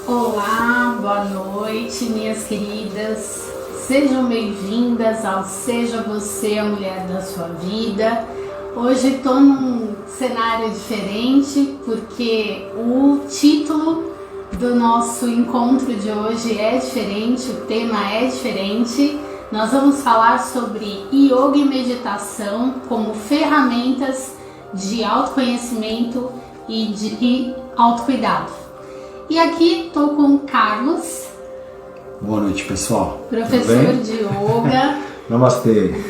Olá, boa noite, minhas queridas. Sejam bem-vindas ao Seja Você a Mulher da Sua Vida. Hoje estou num cenário diferente porque o título do nosso encontro de hoje é diferente, o tema é diferente. Nós vamos falar sobre yoga e meditação como ferramentas de autoconhecimento e de autocuidado. E aqui estou com o Carlos. Boa noite, pessoal. Professor de yoga. Namastê.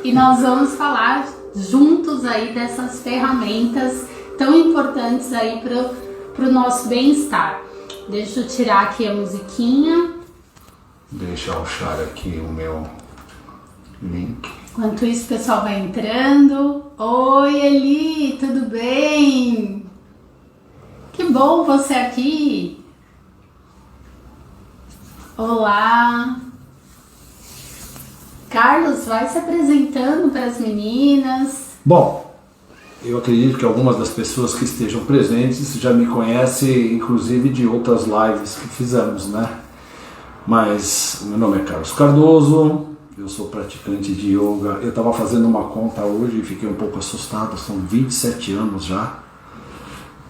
E nós vamos falar juntos aí dessas ferramentas tão importantes aí para o nosso bem-estar. Deixa eu tirar aqui a musiquinha. Deixa eu achar aqui o meu link. Enquanto isso, o pessoal vai entrando. Oi, Eli, tudo bem? Que bom você aqui. Olá. Carlos, vai se apresentando para as meninas. Bom, eu acredito que algumas das pessoas que estejam presentes já me conhecem, inclusive de outras lives que fizemos, né? Mas meu nome é Carlos Cardoso, eu sou praticante de yoga. Eu estava fazendo uma conta hoje e fiquei um pouco assustado, são 27 anos já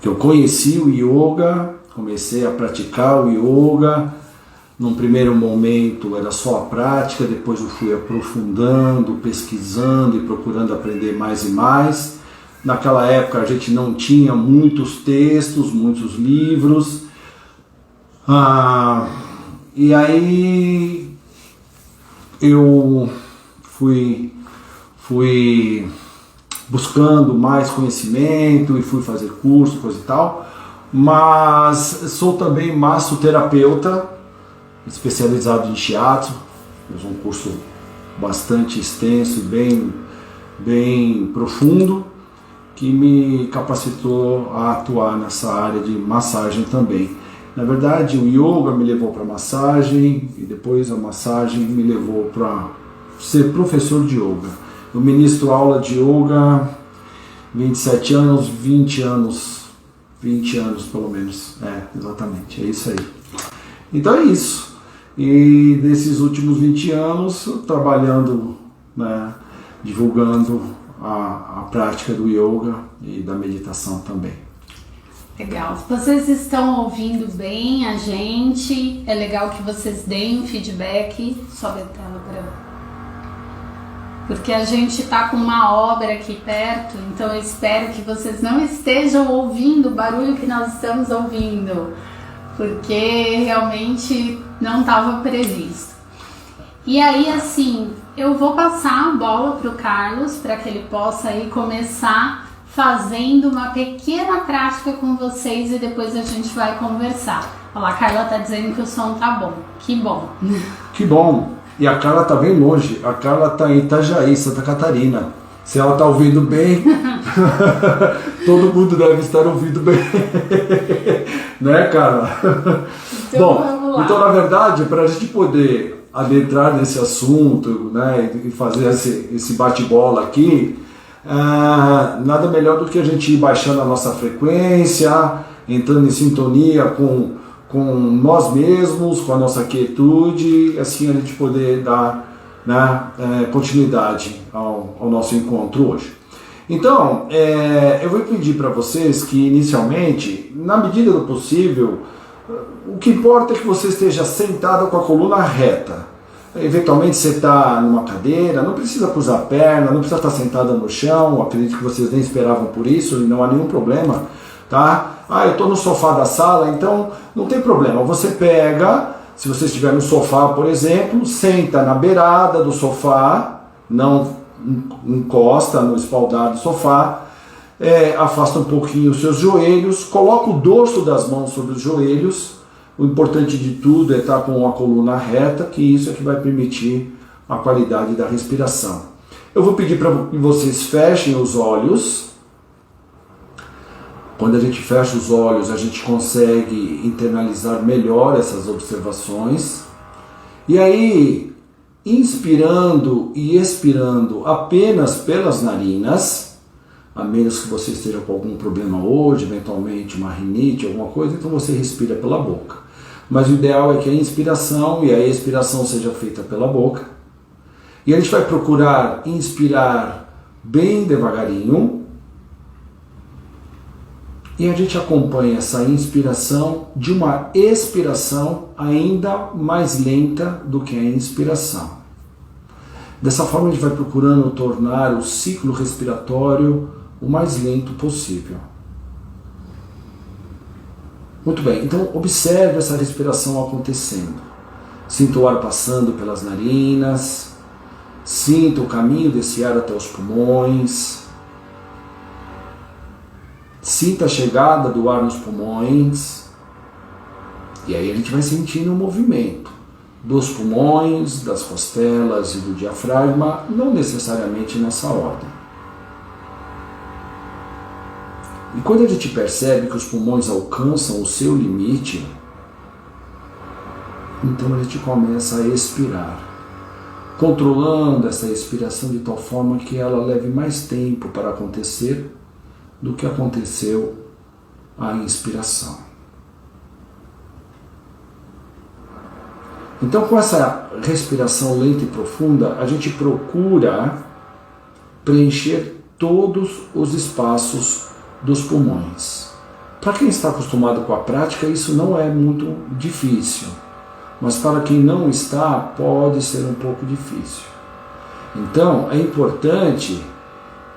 que eu conheci o yoga, comecei a praticar o yoga. Num primeiro momento era só a prática, depois eu fui aprofundando, pesquisando e procurando aprender mais e mais. Naquela época a gente não tinha muitos textos, muitos livros. E aí eu fui buscando mais conhecimento e fui fazer curso, coisa e tal. Mas sou também massoterapeuta, especializado em shiatsu. Fiz um curso bastante extenso e bem profundo, que me capacitou a atuar nessa área de massagem também. Na verdade, o yoga me levou para massagem e depois a massagem me levou para ser professor de yoga. Eu ministro aula de yoga 27 anos, 20 anos pelo menos. Exatamente, é isso aí. Então é isso. E nesses últimos 20 anos, trabalhando, né, divulgando a prática do yoga e da meditação também. Legal. Vocês estão ouvindo bem a gente? É legal que vocês deem um feedback. Sobe a tela para... Porque a gente está com uma obra aqui perto, então eu espero que vocês não estejam ouvindo o barulho que nós estamos ouvindo, porque realmente não estava previsto. E aí, assim, eu vou passar a bola para o Carlos, para que ele possa aí começar fazendo uma pequena prática com vocês e depois a gente vai conversar. Olha lá, a Carla tá dizendo que o som tá bom. Que bom. Que bom. E a Carla tá bem longe. A Carla tá em Itajaí, Santa Catarina. Se ela tá ouvindo bem, todo mundo deve estar ouvindo bem. Né, Carla? Então, vamos lá. Então, na verdade, para a gente poder adentrar nesse assunto, né, e fazer esse bate-bola aqui, nada melhor do que a gente ir baixando a nossa frequência, entrando em sintonia com nós mesmos, com a nossa quietude, assim a gente poder dar, né, continuidade ao nosso encontro hoje. Então, eu vou pedir para vocês que inicialmente, na medida do possível, o que importa é que você esteja sentado com a coluna reta. Eventualmente você está numa cadeira, não precisa cruzar a perna, não precisa estar sentada no chão, acredito que vocês nem esperavam por isso e não há nenhum problema, tá? Eu estou no sofá da sala, então não tem problema, você pega, se você estiver no sofá, por exemplo, senta na beirada do sofá, não encosta no espaldar do sofá, afasta um pouquinho os seus joelhos, coloca o dorso das mãos sobre os joelhos. O importante de tudo é estar com a coluna reta, que isso é que vai permitir a qualidade da respiração. Eu vou pedir para que vocês fechem os olhos. Quando a gente fecha os olhos, a gente consegue internalizar melhor essas observações. E aí, inspirando e expirando apenas pelas narinas, a menos que você esteja com algum problema hoje, eventualmente uma rinite, alguma coisa, então você respira pela boca. Mas o ideal é que a inspiração e a expiração seja feita pela boca. E a gente vai procurar inspirar bem devagarinho. E a gente acompanha essa inspiração de uma expiração ainda mais lenta do que a inspiração. Dessa forma a gente vai procurando tornar o ciclo respiratório o mais lento possível. Muito bem, então observe essa respiração acontecendo. Sinta o ar passando pelas narinas, sinta o caminho desse ar até os pulmões, sinta a chegada do ar nos pulmões, e aí a gente vai sentindo o movimento dos pulmões, das costelas e do diafragma, não necessariamente nessa ordem. E quando a gente percebe que os pulmões alcançam o seu limite, então a gente começa a expirar, controlando essa expiração de tal forma que ela leve mais tempo para acontecer do que aconteceu a inspiração. Então, com essa respiração lenta e profunda, a gente procura preencher todos os espaços dos pulmões. Para quem está acostumado com a prática, isso não é muito difícil, mas para quem não está, pode ser um pouco difícil. Então, é importante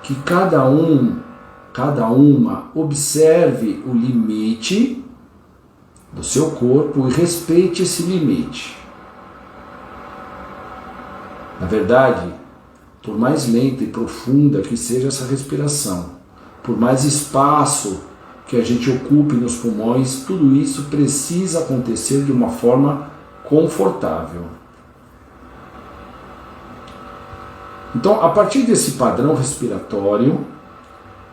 que cada uma observe o limite do seu corpo e respeite esse limite. Na verdade, por mais lenta e profunda que seja essa respiração, por mais espaço que a gente ocupe nos pulmões, tudo isso precisa acontecer de uma forma confortável. Então, a partir desse padrão respiratório,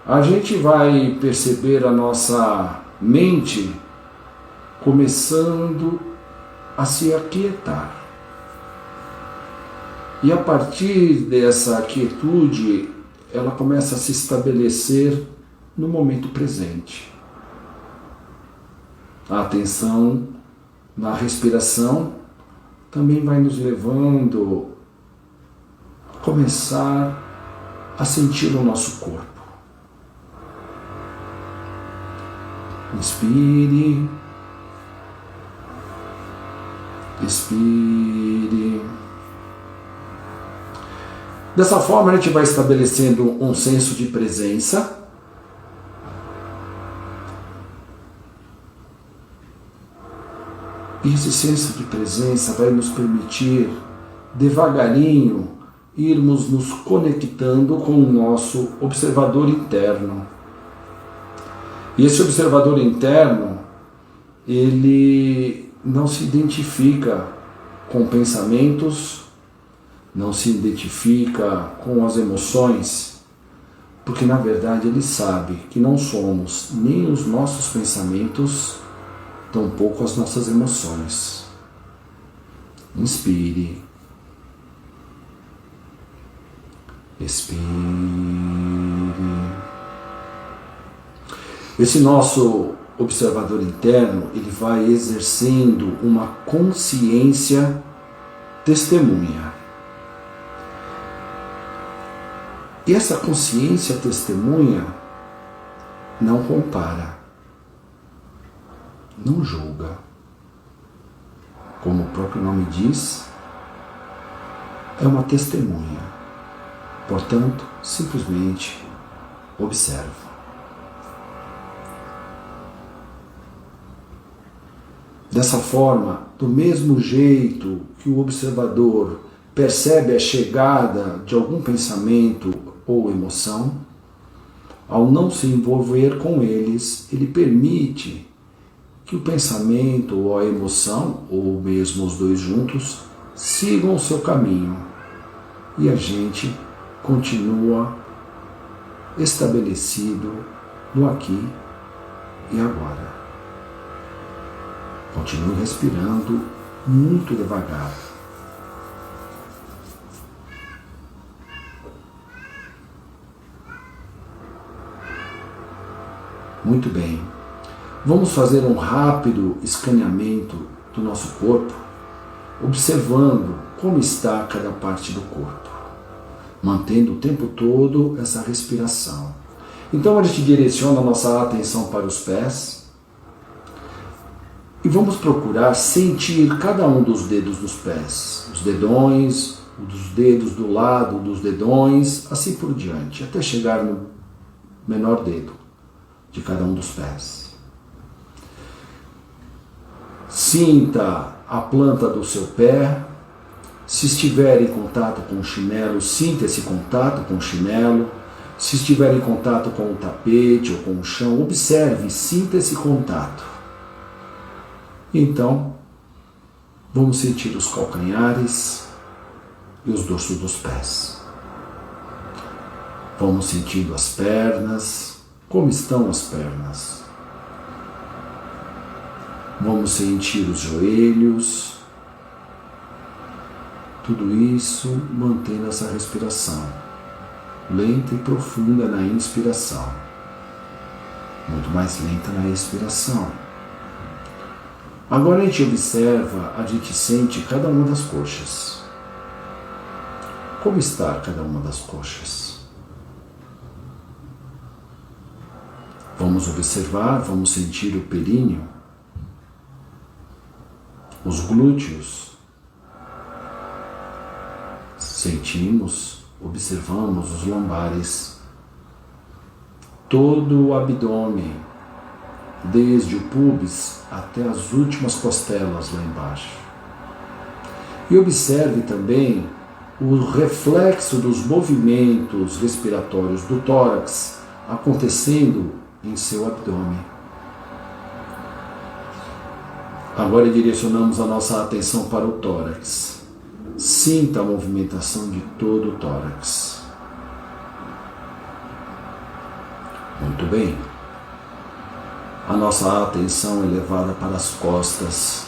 a gente vai perceber a nossa mente começando a se aquietar. E a partir dessa quietude, ela começa a se estabelecer no momento presente. A atenção na respiração também vai nos levando a começar a sentir o nosso corpo. Inspire, expire. Dessa forma a gente vai estabelecendo um senso de presença. E esse senso de presença vai nos permitir, devagarinho, irmos nos conectando com o nosso observador interno. E esse observador interno, ele não se identifica com pensamentos, não se identifica com as emoções, porque na verdade ele sabe que não somos nem os nossos pensamentos, tampouco as nossas emoções. Inspire. Expire. Esse nosso observador interno, ele vai exercendo uma consciência testemunha. E essa consciência testemunha não compara, não julga. Como o próprio nome diz, é uma testemunha. Portanto, simplesmente observa. Dessa forma, do mesmo jeito que o observador percebe a chegada de algum pensamento ou emoção, ao não se envolver com eles, ele permite que o pensamento ou a emoção, ou mesmo os dois juntos, sigam o seu caminho e a gente continua estabelecido no aqui e agora. Continue respirando muito devagar. Muito bem. Vamos fazer um rápido escaneamento do nosso corpo, observando como está cada parte do corpo, mantendo o tempo todo essa respiração. Então a gente direciona a nossa atenção para os pés e vamos procurar sentir cada um dos dedos dos pés, os dedões, os dedos do lado dos dedões, assim por diante, até chegar no menor dedo de cada um dos pés. Sinta a planta do seu pé. Se estiver em contato com o chinelo, sinta esse contato com o chinelo. Se estiver em contato com o tapete ou com o chão, observe e sinta esse contato. Então, vamos sentir os calcanhares e os dorsos dos pés. Vamos sentindo as pernas, como estão as pernas. Vamos sentir os joelhos. Tudo isso mantendo essa respiração, lenta e profunda na inspiração, muito mais lenta na expiração. Agora a gente observa, a gente sente cada uma das coxas. Como está cada uma das coxas? Vamos observar, vamos sentir o períneo, os glúteos. Sentimos, observamos os lombares, todo o abdômen, desde o púbis até as últimas costelas lá embaixo. E observe também o reflexo dos movimentos respiratórios do tórax acontecendo em seu abdômen. Agora direcionamos a nossa atenção para o tórax. Sinta a movimentação de todo o tórax. Muito bem. A nossa atenção é levada para as costas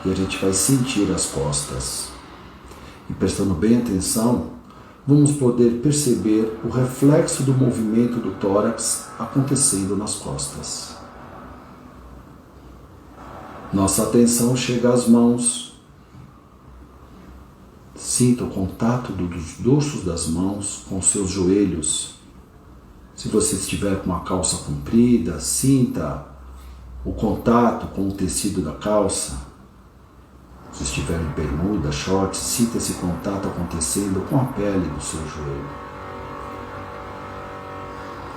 e a gente vai sentir as costas. E prestando bem atenção, vamos poder perceber o reflexo do movimento do tórax acontecendo nas costas. Nossa atenção chega às mãos. Sinta o contato dos dorsos das mãos com seus joelhos. Se você estiver com uma calça comprida, sinta o contato com o tecido da calça. Se estiver em bermuda, short, sinta esse contato acontecendo com a pele do seu joelho.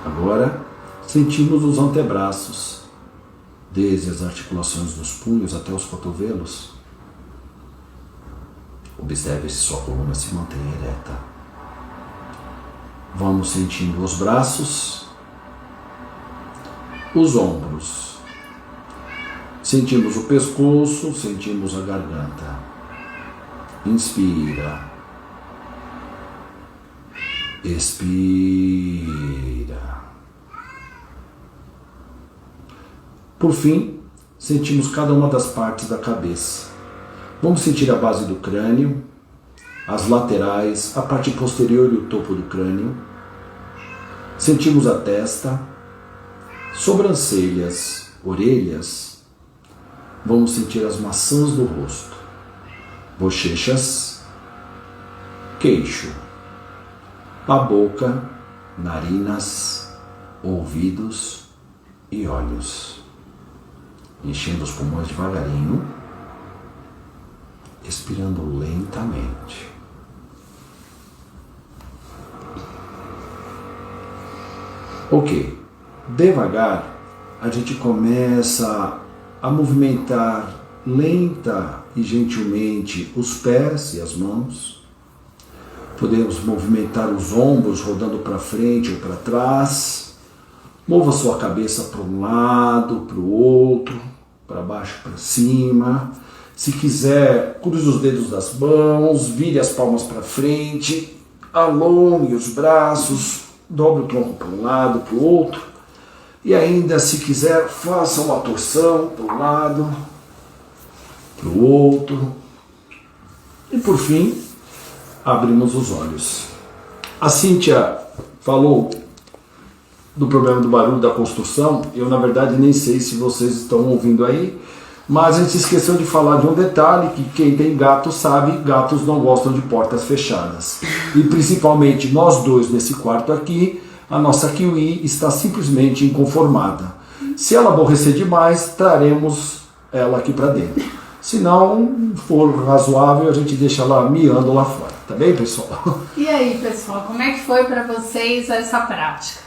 Agora, sentimos os antebraços, desde as articulações dos punhos até os cotovelos. Observe se sua coluna se mantém ereta. Vamos sentindo os braços, os ombros. Sentimos o pescoço, sentimos a garganta. Inspira. Expira. Por fim, sentimos cada uma das partes da cabeça. Vamos sentir a base do crânio, as laterais, a parte posterior e o topo do crânio. Sentimos a testa, sobrancelhas, orelhas. Vamos sentir as maçãs do rosto, bochechas, queixo, a boca, narinas, ouvidos e olhos. Enchendo os pulmões devagarinho, expirando lentamente. Ok, devagar a gente começa a movimentar lenta e gentilmente os pés e as mãos. Podemos movimentar os ombros rodando para frente ou para trás. Mova sua cabeça para um lado, para o outro, para baixo, para cima. Se quiser, cruze os dedos das mãos, vire as palmas para frente, alongue os braços, dobre o tronco para um lado, para o outro. E ainda, se quiser, faça uma torção para um lado, para o outro. E por fim, abrimos os olhos. A Cíntia falou do problema do barulho da construção. Eu, na verdade, nem sei se vocês estão ouvindo aí, Mas a gente esqueceu de falar de um detalhe, que quem tem gato sabe, gatos não gostam de portas fechadas. E principalmente nós dois nesse quarto aqui, a nossa Kiwi está simplesmente inconformada. Se ela aborrecer demais, traremos ela aqui para dentro. Se não for razoável, a gente deixa ela miando lá fora. Tá bem, pessoal? E aí, pessoal, como é que foi para vocês essa prática?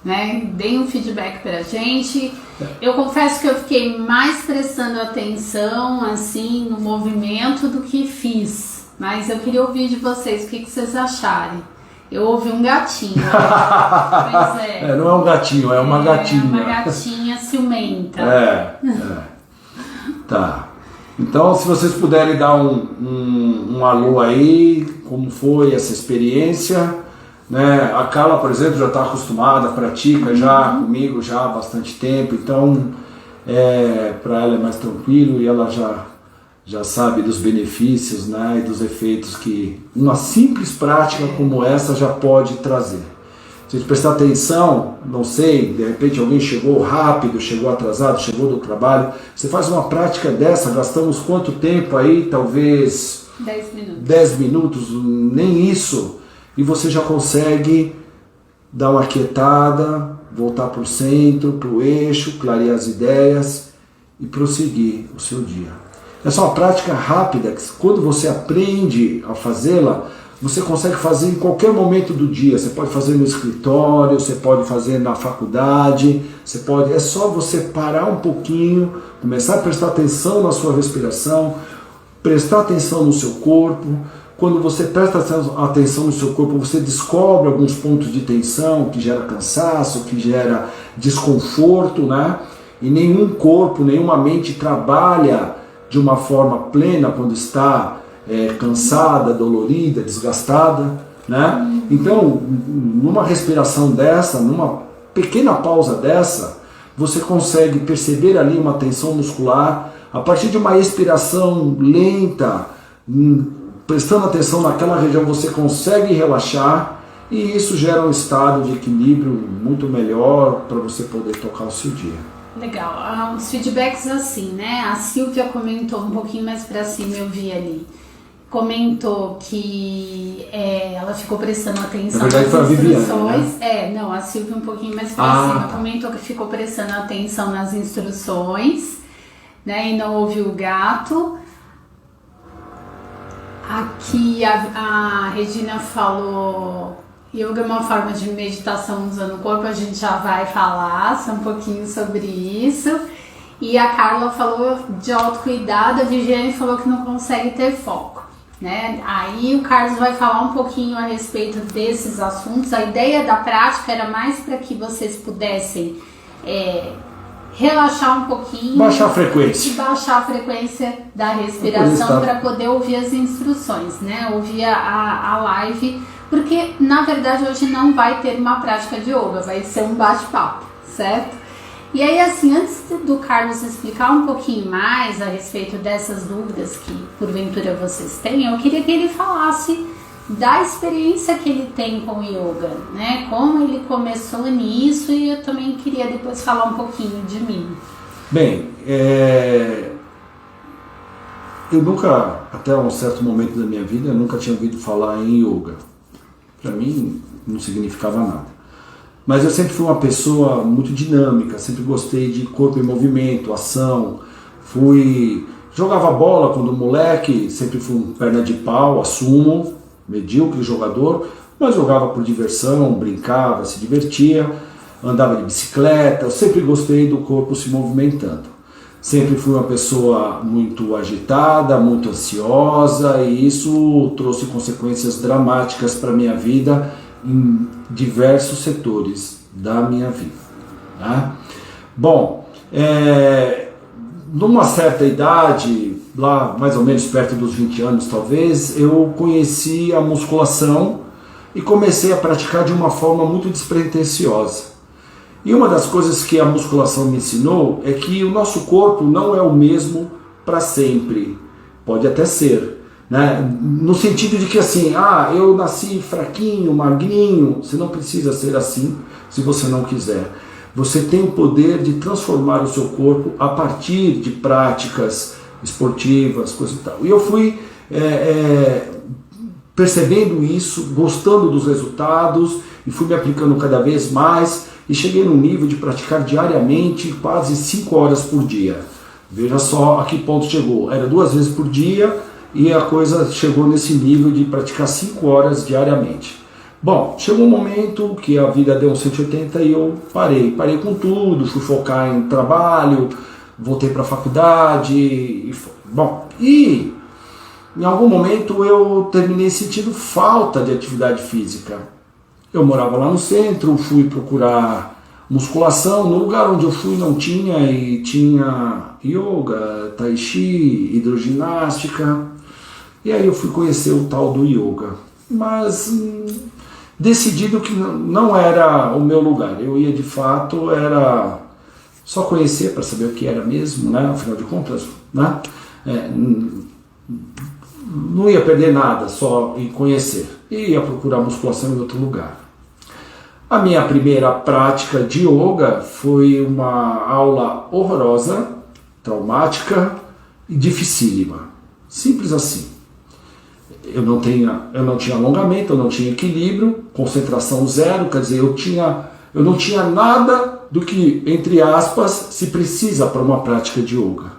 Né? Deem um feedback pra gente. Eu confesso que eu fiquei mais prestando atenção assim no movimento do que fiz, mas eu queria ouvir de vocês o que vocês acharem. Eu ouvi um gatinho. Pois é. Não é um gatinho, é uma gatinha. É uma gatinha ciumenta. Tá. Então, se vocês puderem dar um alô aí, como foi essa experiência, né? A Carla, por exemplo, já está acostumada, pratica já comigo já há bastante tempo, então para ela é mais tranquilo e ela já sabe dos benefícios, né? E dos efeitos que uma simples prática como essa já pode trazer. Se a gente prestar atenção, não sei, de repente alguém chegou rápido, chegou atrasado, chegou do trabalho, você faz uma prática dessa, gastamos quanto tempo aí? Talvez 10 minutos. 10 minutos, nem isso. E você já consegue dar uma aquietada, voltar para o centro, para o eixo, clarear as ideias e prosseguir o seu dia. Essa é uma prática rápida, que quando você aprende a fazê-la, você consegue fazer em qualquer momento do dia. Você pode fazer no escritório, você pode fazer na faculdade, é só você parar um pouquinho, começar a prestar atenção na sua respiração, prestar atenção no seu corpo. Quando você presta atenção no seu corpo, você descobre alguns pontos de tensão que gera cansaço, que gera desconforto, né? E nenhum corpo, nenhuma mente trabalha de uma forma plena quando está cansada, dolorida, desgastada, né? Então, numa respiração dessa, numa pequena pausa dessa, você consegue perceber ali uma tensão muscular. A partir de uma expiração lenta, prestando atenção naquela região, você consegue relaxar e isso gera um estado de equilíbrio muito melhor para você poder tocar o seu dia. Legal. Os feedbacks assim, né? A Silvia comentou um pouquinho mais pra cima, eu vi ali. Comentou que ela ficou prestando atenção nas instruções. Né? Não, a Silvia um pouquinho mais pra cima comentou que ficou prestando atenção nas instruções, né? E não ouviu o gato. Aqui a Regina falou: yoga é uma forma de meditação usando o corpo, a gente já vai falar um pouquinho sobre isso. E a Carla falou de autocuidado, a Viviane falou que não consegue ter foco, né? Aí o Carlos vai falar um pouquinho a respeito desses assuntos. A ideia da prática era mais para que vocês pudessem relaxar um pouquinho, baixar a frequência e baixar a frequência da respiração para poder ouvir as instruções, né? Ouvir a live, porque na verdade hoje não vai ter uma prática de yoga, vai ser um bate-papo, certo? E aí, assim, antes do Carlos explicar um pouquinho mais a respeito dessas dúvidas que porventura vocês têm, eu queria que ele falasse da experiência que ele tem com o yoga, né? Como ele começou nisso, e eu também queria depois falar um pouquinho de mim. Bem, eu nunca, até um certo momento da minha vida, eu nunca tinha ouvido falar em yoga. Para mim não significava nada. Mas eu sempre fui uma pessoa muito dinâmica, sempre gostei de corpo em movimento, ação. Jogava bola quando moleque, sempre fui um perna de pau, assumo, medíocre jogador, mas jogava por diversão, brincava, se divertia, andava de bicicleta. Eu sempre gostei do corpo se movimentando. Sempre fui uma pessoa muito agitada, muito ansiosa, e isso trouxe consequências dramáticas para a minha vida em diversos setores da minha vida. Tá? Bom, numa certa idade, lá mais ou menos perto dos 20 anos talvez, eu conheci a musculação e comecei a praticar de uma forma muito despretensiosa. E uma das coisas que a musculação me ensinou é que o nosso corpo não é o mesmo para sempre. Pode até ser, né? No sentido de que assim, eu nasci fraquinho, magrinho, você não precisa ser assim se você não quiser. você tem o poder de transformar o seu corpo a partir de práticas esportivas, coisa e tal. E eu fui percebendo isso, gostando dos resultados e fui me aplicando cada vez mais e cheguei num nível de praticar diariamente quase 5 horas por dia. Veja só a que ponto chegou. Era 2 vezes por dia e a coisa chegou nesse nível de praticar 5 horas diariamente. Bom, chegou um momento que a vida deu um 180 e eu parei com tudo, fui focar em trabalho, voltei para a faculdade. Bom, e em algum momento eu terminei sentindo falta de atividade física. Eu morava lá no centro, fui procurar musculação, no lugar onde eu fui não tinha, e tinha yoga, tai chi, hidroginástica, e aí eu fui conhecer o tal do yoga. Mas decidido que não era o meu lugar, eu ia de fato, era só conhecer para saber o que era mesmo, né? Afinal de contas, né? Não ia perder nada só em conhecer, ia procurar musculação em outro lugar. A minha primeira prática de yoga foi uma aula horrorosa, traumática e dificílima. Simples assim. Eu não tinha alongamento, eu não tinha equilíbrio, concentração zero, quer dizer, eu não tinha nada do que, entre aspas, se precisa para uma prática de yoga.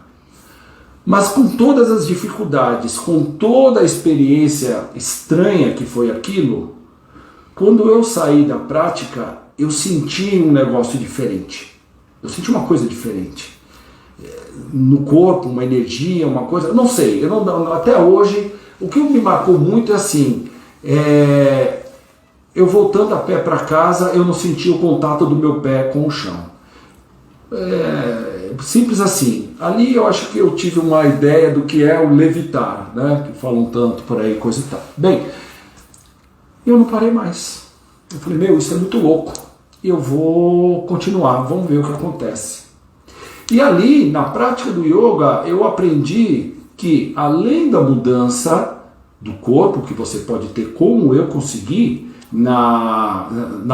Mas com todas as dificuldades, com toda a experiência estranha que foi aquilo, quando eu saí da prática, eu senti um negócio diferente. Eu senti uma coisa diferente. No corpo, uma energia, uma coisa... Eu não sei, até hoje, o que me marcou muito é assim... eu voltando a pé para casa, eu não senti o contato do meu pé com o chão. Simples assim. Ali eu acho que eu tive uma ideia do que é o levitar, né? Que falam tanto por aí, coisa e tal. Bem, eu não parei mais. Eu falei, isso é muito louco. Eu vou continuar, vamos ver o que acontece. E ali, na prática do yoga, eu aprendi que além da mudança do corpo, que você pode ter como eu consegui na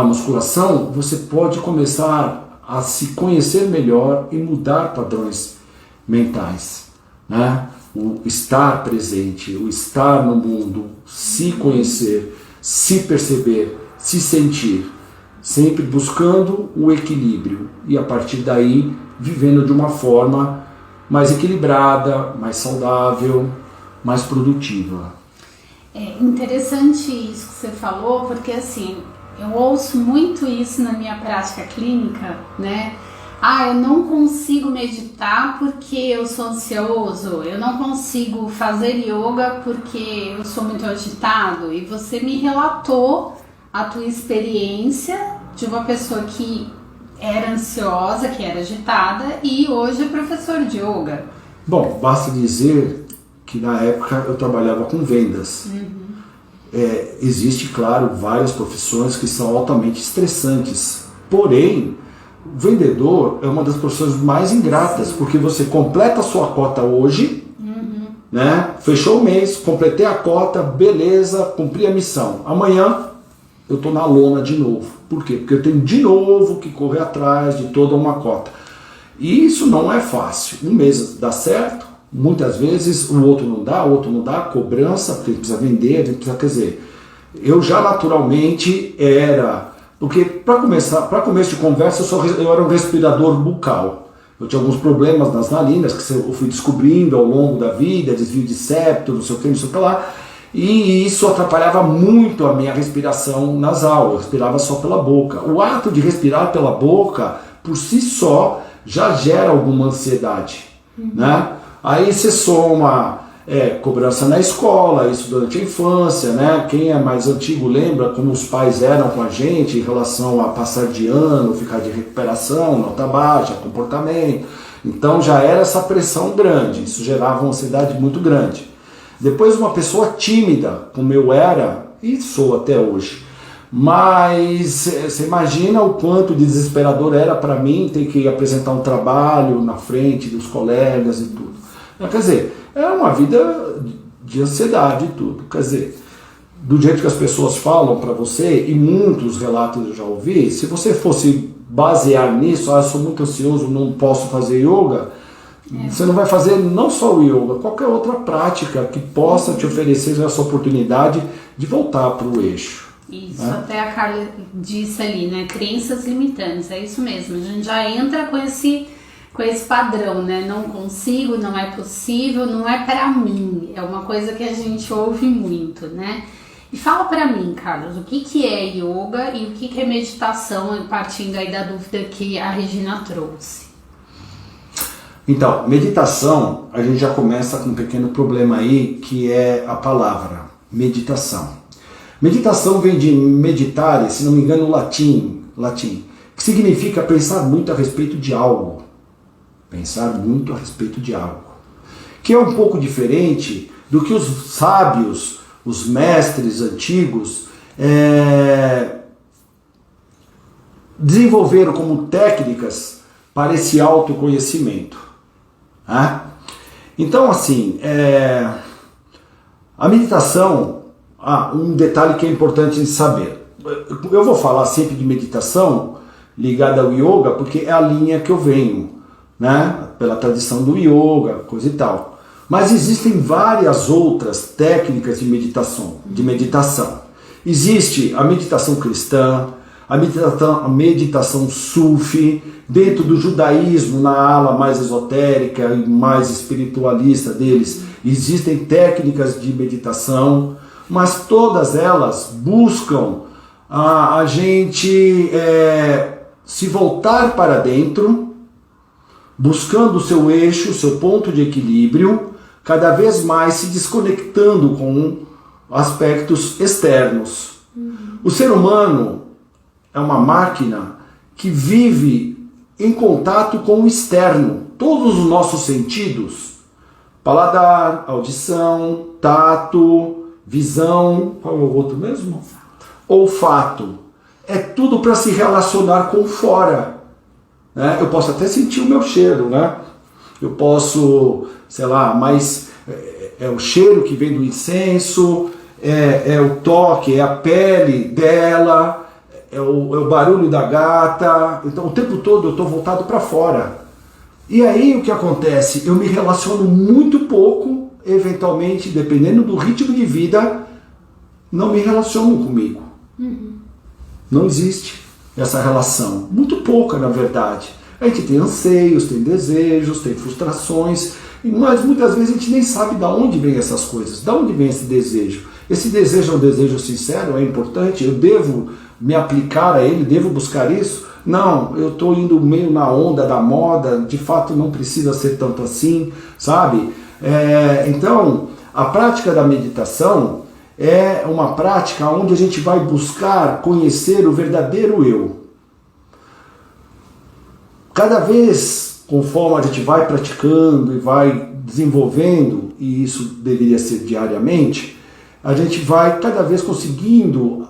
musculação, você pode começar a se conhecer melhor e mudar padrões mentais, né? O estar presente, o estar no mundo, se conhecer, se perceber, se sentir, sempre buscando o equilíbrio e a partir daí vivendo de uma forma mais equilibrada, mais saudável, mais produtiva. É interessante isso que você falou, porque assim, eu ouço muito isso na minha prática clínica, né? Eu não consigo meditar porque eu sou ansioso, eu não consigo fazer yoga porque eu sou muito agitado. E você me relatou a tua experiência de uma pessoa que era ansiosa, que era agitada e hoje é professor de yoga. Bom, basta dizer que na época eu trabalhava com vendas. Existe, claro, várias profissões que são altamente estressantes, porém o vendedor é uma das profissões mais ingratas, porque você completa a sua cota hoje, né? Fechou o mês, completei a cota, beleza, cumpri a missão. Amanhã eu estou na lona de novo. Por quê? Porque eu tenho de novo que correr atrás de toda uma cota. E isso não é fácil. Um mês dá certo, muitas vezes o outro não dá, cobrança, porque precisa vender, precisa, quer dizer, eu já naturalmente era... Porque, para começo de conversa, eu era um respirador bucal. Eu tinha alguns problemas nas narinas, que eu fui descobrindo ao longo da vida, desvio de septo, não sei o que lá. E isso atrapalhava muito a minha respiração nasal, eu respirava só pela boca. O ato de respirar pela boca, por si só, já gera alguma ansiedade, né? Aí você soma... cobrança na escola, isso durante a infância, né? Quem é mais antigo lembra como os pais eram com a gente em relação a passar de ano, ficar de recuperação, nota baixa, comportamento. Então já era essa pressão grande, isso gerava uma ansiedade muito grande. Depois uma pessoa tímida, como eu era, e sou até hoje, mas você imagina o quanto de desesperador era para mim ter que apresentar um trabalho na frente dos colegas e tudo. Quer dizer, era uma vida de ansiedade e tudo. Quer dizer, do jeito que as pessoas falam para você, e muitos relatos eu já ouvi, se você fosse basear nisso, eu sou muito ansioso, não posso fazer yoga, você não vai fazer não só o yoga, qualquer outra prática que possa te oferecer essa oportunidade de voltar para o eixo. Isso, até a Carla disse ali, né? Crenças limitantes, é isso mesmo. A gente já entra com esse padrão, né? Não consigo, não é possível, não é para mim. É uma coisa que a gente ouve muito, né? E fala para mim, Carlos, o que é yoga e o que é meditação, partindo aí da dúvida que a Regina trouxe. Então, meditação, a gente já começa com um pequeno problema aí, que é a palavra, meditação. Meditação vem de meditare, se não me engano, latim, que significa pensar muito a respeito de algo. Pensar muito a respeito de algo. Que é um pouco diferente do que os sábios, os mestres antigos, desenvolveram como técnicas para esse autoconhecimento. Então, assim, a meditação, um detalhe que é importante de saber. Eu vou falar sempre de meditação ligada ao yoga, porque é a linha que eu venho, né? Pela tradição do yoga, coisa e tal. Mas existem várias outras técnicas de meditação. Existe a meditação cristã, a meditação sufi, dentro do judaísmo, na ala mais esotérica e mais espiritualista deles, existem técnicas de meditação, mas todas elas buscam a gente se voltar para dentro, buscando o seu eixo, o seu ponto de equilíbrio, cada vez mais se desconectando com aspectos externos. O ser humano é uma máquina que vive em contato com o externo. Todos os nossos sentidos, paladar, audição, tato, visão, qual é o outro mesmo? Olfato. É tudo para se relacionar com fora. Né? Eu posso até sentir o meu cheiro, né? Eu posso, sei lá, mas é o cheiro que vem do incenso, é o toque, é a pele dela, é o barulho da gata. Então o tempo todo eu estou voltado para fora. E aí o que acontece? Eu me relaciono muito pouco, eventualmente, dependendo do ritmo de vida, não me relaciono comigo. Não existe essa relação. Muito pouca, na verdade. A gente tem anseios, tem desejos, tem frustrações, mas muitas vezes a gente nem sabe de onde vem essas coisas, de onde vem esse desejo. Esse desejo é um desejo sincero, é importante, eu devo me aplicar a ele, devo buscar isso? Não, eu estou indo meio na onda da moda, de fato não precisa ser tanto assim, sabe? Então, a prática da meditação é uma prática onde a gente vai buscar conhecer o verdadeiro eu. Cada vez, conforme a gente vai praticando e vai desenvolvendo, e isso deveria ser diariamente, a gente vai cada vez conseguindo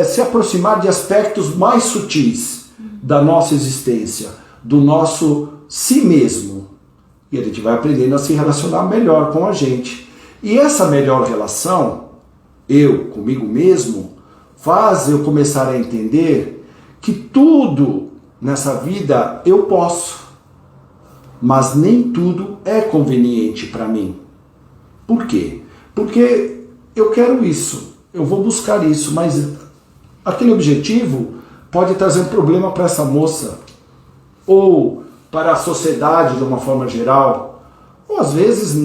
se aproximar de aspectos mais sutis da nossa existência, do nosso si mesmo. E a gente vai aprendendo a se relacionar melhor com a gente. E essa melhor relação, eu comigo mesmo, faz eu começar a entender que tudo nessa vida eu posso, mas nem tudo é conveniente para mim. Por quê? Porque eu quero isso, eu vou buscar isso, mas aquele objetivo pode trazer um problema para essa moça, ou para a sociedade de uma forma geral, ou às vezes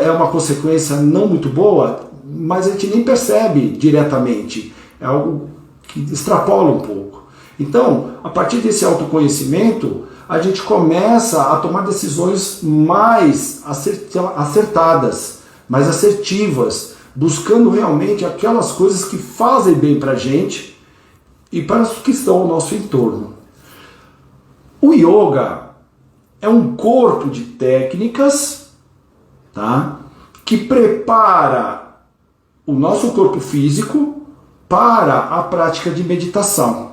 é uma consequência não muito boa, mas a gente nem percebe diretamente, é algo que extrapola um pouco. Então, a partir desse autoconhecimento, a gente começa a tomar decisões mais acertadas, mais assertivas, buscando realmente aquelas coisas que fazem bem para a gente e para os que estão ao nosso entorno. O yoga é um corpo de técnicas, tá, que prepara o nosso corpo físico para a prática de meditação.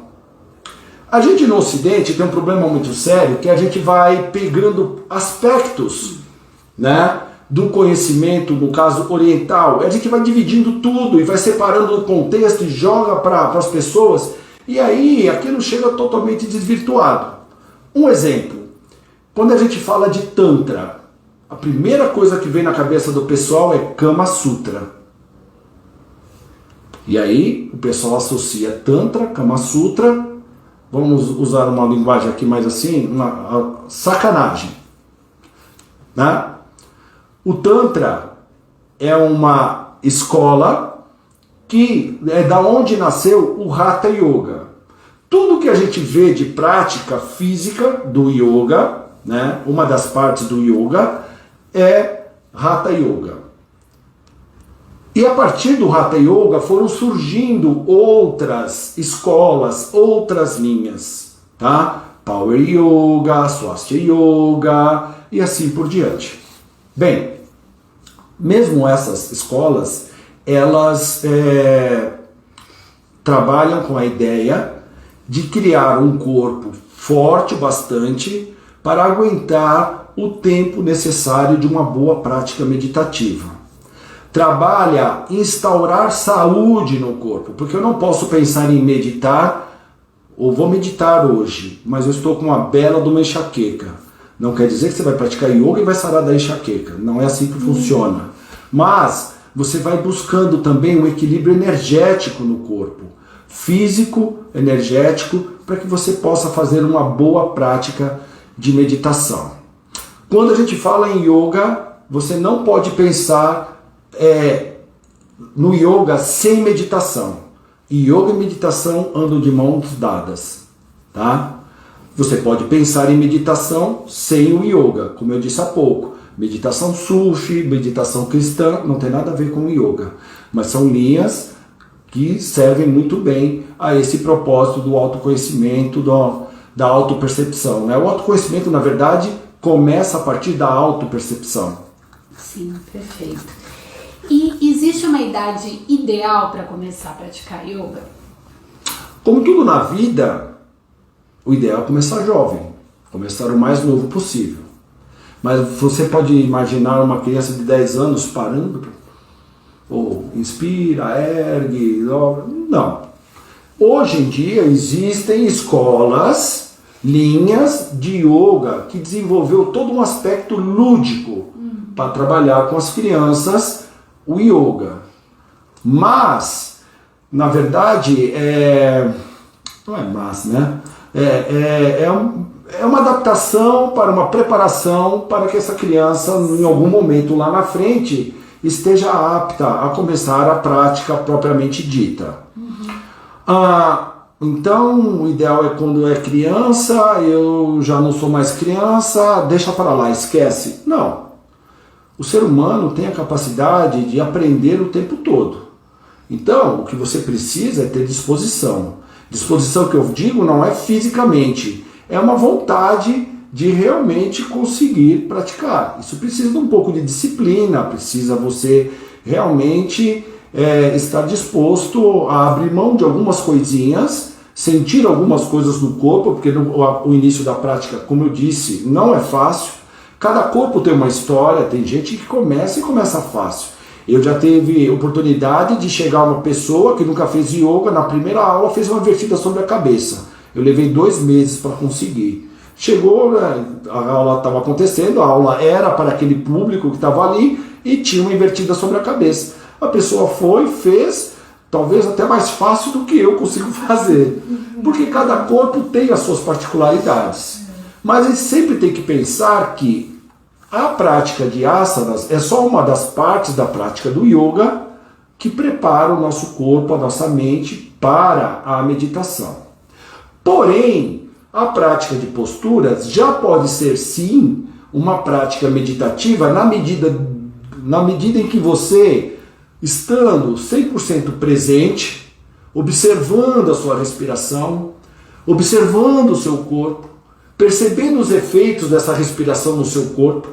A gente no Ocidente tem um problema muito sério, que a gente vai pegando aspectos, né, do conhecimento, no caso oriental, a gente vai dividindo tudo e vai separando o contexto e joga para as pessoas, E aí aquilo chega totalmente desvirtuado. Um exemplo, quando a gente fala de Tantra, a primeira coisa que vem na cabeça do pessoal é Kama Sutra. E aí o pessoal associa Tantra, Kama Sutra, vamos usar uma linguagem aqui mais assim, uma sacanagem. Né? O Tantra é uma escola que é da onde nasceu o Hatha Yoga. Tudo que a gente vê de prática física do yoga, né, uma das partes do yoga, é Hatha Yoga. E a partir do Hatha Yoga foram surgindo outras escolas, outras linhas, tá? Power Yoga, Swastika Yoga e assim por diante. Bem, mesmo essas escolas, elas trabalham com a ideia de criar um corpo forte bastante para aguentar o tempo necessário de uma boa prática meditativa. Trabalha em instaurar saúde no corpo, porque eu não posso pensar em meditar, ou vou meditar hoje, mas eu estou com uma bela de uma enxaqueca. Não quer dizer que você vai praticar yoga e vai sarar da enxaqueca, não é assim que funciona. Mas você vai buscando também um equilíbrio energético no corpo, físico, energético, para que você possa fazer uma boa prática de meditação. Quando a gente fala em yoga, você não pode pensar no yoga sem meditação. Yoga e meditação andam de mãos dadas, tá? Você pode pensar em meditação sem o yoga, como eu disse há pouco. Meditação sufi, meditação cristã, não tem nada a ver com o yoga, mas são linhas que servem muito bem a esse propósito do autoconhecimento, da autopercepção, né? O autoconhecimento, na verdade, começa a partir da autopercepção. Sim, perfeito. E existe uma idade ideal para começar a praticar yoga? Como tudo na vida, o ideal é começar jovem, começar o mais novo possível. Mas você pode imaginar uma criança de 10 anos parando, ou inspira, ergue, não. Hoje em dia existem escolas, linhas de yoga que desenvolveu todo um aspecto lúdico para trabalhar com as crianças o yoga. Mas, na verdade, não é mas, né? É uma adaptação para uma preparação para que essa criança, em algum momento lá na frente, esteja apta a começar a prática propriamente dita. Então, o ideal é quando é criança, eu já não sou mais criança, deixa para lá, esquece. Não. O ser humano tem a capacidade de aprender o tempo todo. Então, o que você precisa é ter disposição. Disposição que eu digo não é fisicamente, é uma vontade de realmente conseguir praticar. Isso precisa de um pouco de disciplina, precisa você realmente estar disposto a abrir mão de algumas coisinhas, sentir algumas coisas no corpo, porque o início da prática, como eu disse, não é fácil. Cada corpo tem uma história, tem gente que começa fácil. Eu já tive oportunidade de chegar uma pessoa que nunca fez yoga, na primeira aula fez uma invertida sobre a cabeça. Eu levei 2 meses para conseguir. Chegou, a aula estava acontecendo, a aula era para aquele público que estava ali e tinha uma invertida sobre a cabeça. A pessoa foi, fez, talvez até mais fácil do que eu consigo fazer. Porque cada corpo tem as suas particularidades. Mas a gente sempre tem que pensar que a prática de asanas é só uma das partes da prática do yoga que prepara o nosso corpo, a nossa mente para a meditação. Porém, a prática de posturas já pode ser sim uma prática meditativa na medida em que você, estando 100% presente, observando a sua respiração, observando o seu corpo, percebendo os efeitos dessa respiração no seu corpo,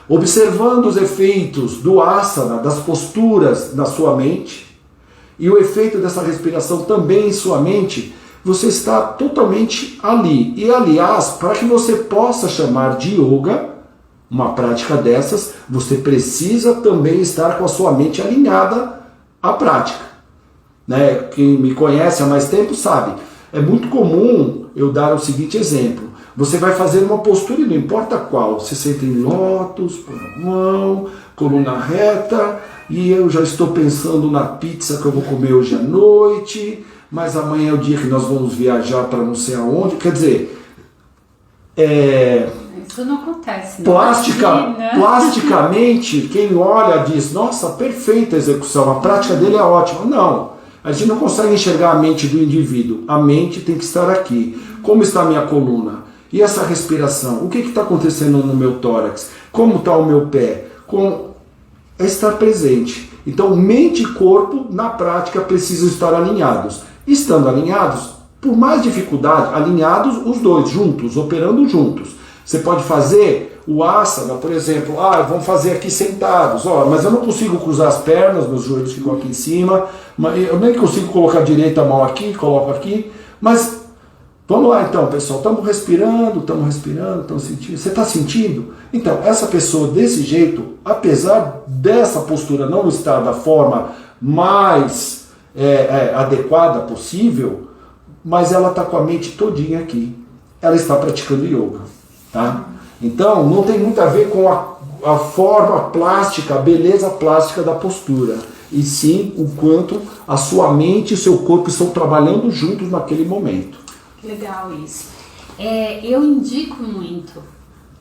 observando os efeitos do asana, das posturas na sua mente, e o efeito dessa respiração também em sua mente, você está totalmente ali. E aliás, para que você possa chamar de yoga, uma prática dessas, você precisa também estar com a sua mente alinhada à prática. Né? Quem me conhece há mais tempo sabe, É muito comum eu dar o seguinte exemplo. Você vai fazer uma postura, não importa qual. Você senta em lótus, põe a mão, coluna reta, e eu já estou pensando na pizza que eu vou comer hoje à noite, mas amanhã é o dia que nós vamos viajar para não sei aonde. Quer dizer, isso não acontece. Plasticamente, quem olha diz, nossa, perfeita a execução, a prática dele é ótima. Não, a gente não consegue enxergar a mente do indivíduo. A mente tem que estar aqui. Como está a minha coluna? E essa respiração? O que está acontecendo no meu tórax? Como está o meu pé? É estar presente. Então, mente e corpo, na prática, precisam estar alinhados. Estando alinhados, por mais dificuldade, alinhados os dois, juntos, operando juntos. Você pode fazer o asana, por exemplo, vamos fazer aqui sentados, mas eu não consigo cruzar as pernas, meus joelhos ficam aqui em cima, eu nem consigo colocar a direita mão aqui, coloco aqui, mas vamos lá então, pessoal, estamos respirando, estamos sentindo. Você está sentindo? Então, essa pessoa desse jeito, apesar dessa postura não estar da forma mais adequada possível, mas ela está com a mente todinha aqui. Ela está praticando yoga. Tá? Então, não tem muito a ver com a forma plástica, a beleza plástica da postura, e sim o quanto a sua mente e o seu corpo estão trabalhando juntos naquele momento. Legal isso. Eu indico muito,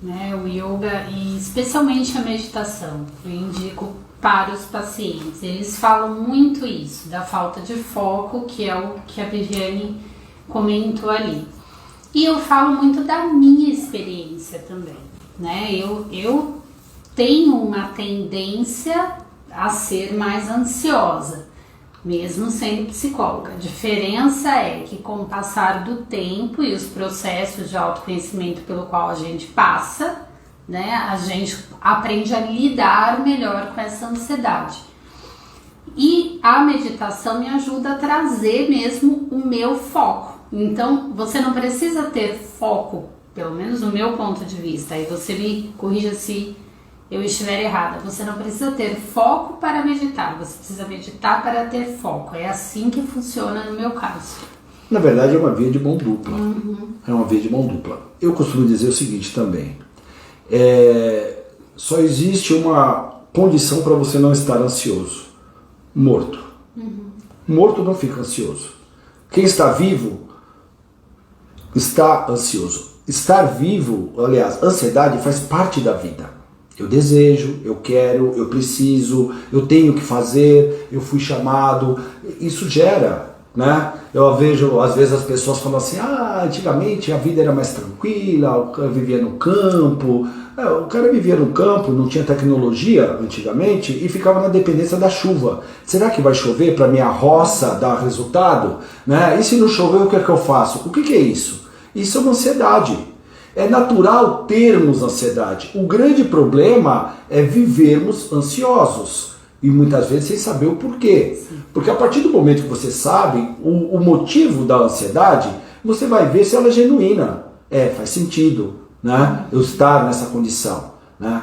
né, o yoga e especialmente a meditação. Eu indico para os pacientes. Eles falam muito isso, da falta de foco, que é o que a Viviane comentou ali. E eu falo muito da minha experiência também, né? Eu tenho uma tendência a ser mais ansiosa, mesmo sendo psicóloga. A diferença é que com o passar do tempo e os processos de autoconhecimento pelo qual a gente passa, né, a gente aprende a lidar melhor com essa ansiedade. E a meditação me ajuda a trazer mesmo o meu foco. Então, você não precisa ter foco, pelo menos no meu ponto de vista, aí você me corrija se eu estiver errada. Você não precisa ter foco para meditar, você precisa meditar para ter foco. É assim que funciona no meu caso. Na verdade, é uma via de mão dupla. É uma via de mão dupla. Eu costumo dizer o seguinte também. Só existe uma condição para você não estar ansioso. Morto. Morto não fica ansioso. Quem está vivo está ansioso. Estar vivo, aliás, ansiedade faz parte da vida. Eu desejo, eu quero, eu preciso, eu tenho que fazer, eu fui chamado. Isso gera, né? Eu vejo, às vezes, as pessoas falam assim, antigamente a vida era mais tranquila, o cara vivia no campo. O cara vivia no campo, não tinha tecnologia antigamente e ficava na dependência da chuva. Será que vai chover para minha roça dar resultado? Né? E se não chover, o que é que eu faço? O que é isso? Isso é uma ansiedade. É natural termos ansiedade. O grande problema é vivermos ansiosos. E muitas vezes sem saber o porquê. Porque a partir do momento que você sabe o motivo da ansiedade, você vai ver se ela é genuína. Faz sentido, né? Eu estar nessa condição. Né?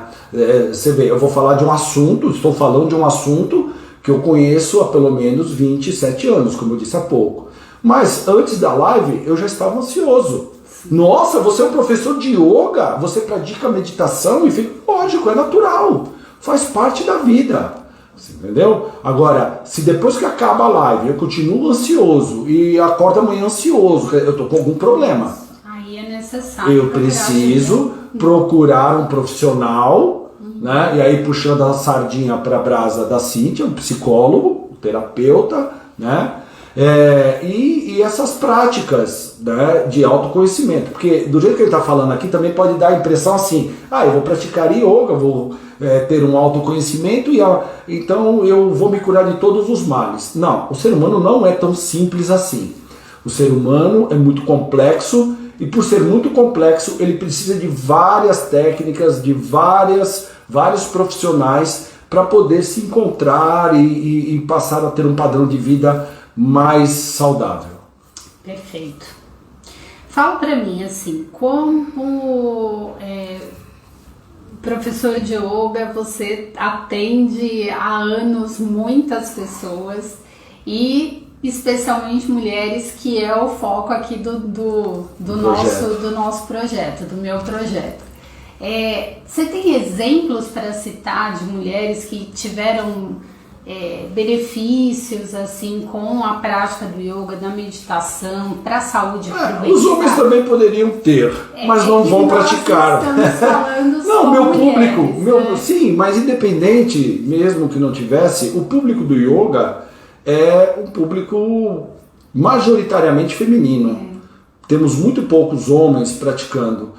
Você vê, eu vou falar de um assunto, estou falando de um assunto que eu conheço há pelo menos 27 anos, como eu disse há pouco. Mas antes da live eu já estava ansioso. Nossa, você é um professor de yoga, você pratica meditação e fica... Lógico, é natural, faz parte da vida. Você entendeu? Agora, se depois que acaba a live eu continuo ansioso e acordo amanhã ansioso, eu estou com algum problema. Aí é necessário. Eu preciso procurar um profissional, né? E aí puxando a sardinha para a brasa da Cíntia, um psicólogo, um terapeuta, né? E essas práticas, né, de autoconhecimento, porque do jeito que ele está falando aqui também pode dar a impressão assim, eu vou praticar yoga, vou ter um autoconhecimento então eu vou me curar de todos os males. Não, o ser humano não é tão simples assim. O ser humano é muito complexo e por ser muito complexo ele precisa de várias técnicas, de vários profissionais para poder se encontrar e passar a ter um padrão de vida mais saudável. Perfeito. Fala para mim assim, como professor de yoga, você atende há anos muitas pessoas e especialmente mulheres, que é o foco aqui do nosso projeto, do meu projeto. Você tem exemplos para citar de mulheres que tiveram benefícios assim com a prática do yoga, da meditação, para a saúde? Os homens também poderiam ter, mas não vão praticar. Não, meu público, né? Sim, mas independente, mesmo que não tivesse, o público do yoga é um público majoritariamente feminino. Temos muito poucos homens praticando.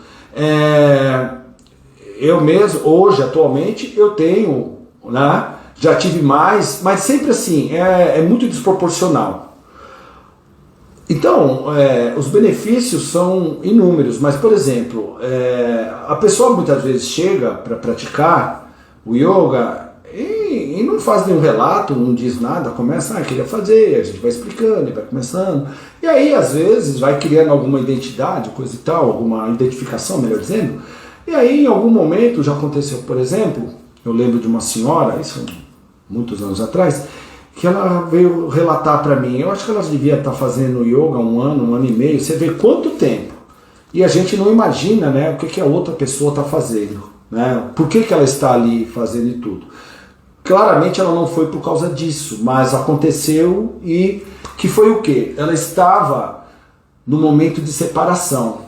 Eu mesmo, hoje, atualmente, eu tenho, né? Já tive mais, mas sempre assim, é muito desproporcional. Então, os benefícios são inúmeros, mas, por exemplo, a pessoa muitas vezes chega para praticar o yoga e não faz nenhum relato, não diz nada, começa, queria fazer, a gente vai explicando, e vai começando, e aí, às vezes, vai criando alguma identidade, coisa e tal, alguma identificação, melhor dizendo, e aí, em algum momento, já aconteceu, por exemplo, eu lembro de uma senhora, isso muitos anos atrás, que ela veio relatar para mim, eu acho que ela devia estar fazendo yoga um ano e meio, você vê quanto tempo, e a gente não imagina, né, o que a outra pessoa está fazendo, né, por que ela está ali fazendo e tudo. Claramente ela não foi por causa disso, mas aconteceu e que foi o quê? Ela estava no momento de separação,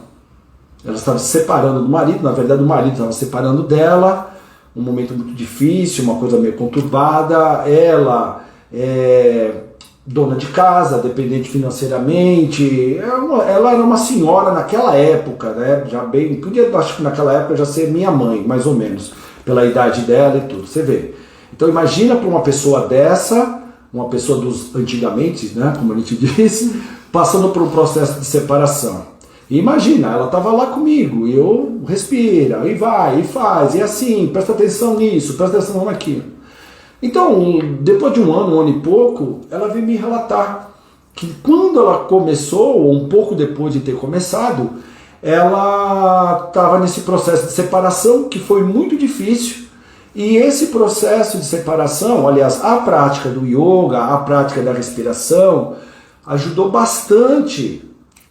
ela estava se separando do marido, na verdade o marido estava se separando dela, um momento muito difícil, uma coisa meio conturbada, ela dona de casa, dependente financeiramente, ela era uma senhora naquela época, né? Já bem, podia, acho que naquela época já ser minha mãe, mais ou menos, pela idade dela e tudo, você vê. Então imagina para uma pessoa dessa, uma pessoa dos antigamente, né, como a gente diz, passando por um processo de separação. E imagina, ela estava lá comigo, e eu respira, e vai, e faz, e assim, presta atenção nisso, presta atenção naquilo. Então, depois de um ano e pouco, ela veio me relatar que quando ela começou, ou um pouco depois de ter começado, ela estava nesse processo de separação que foi muito difícil, e esse processo de separação, aliás, a prática do yoga, a prática da respiração, ajudou bastante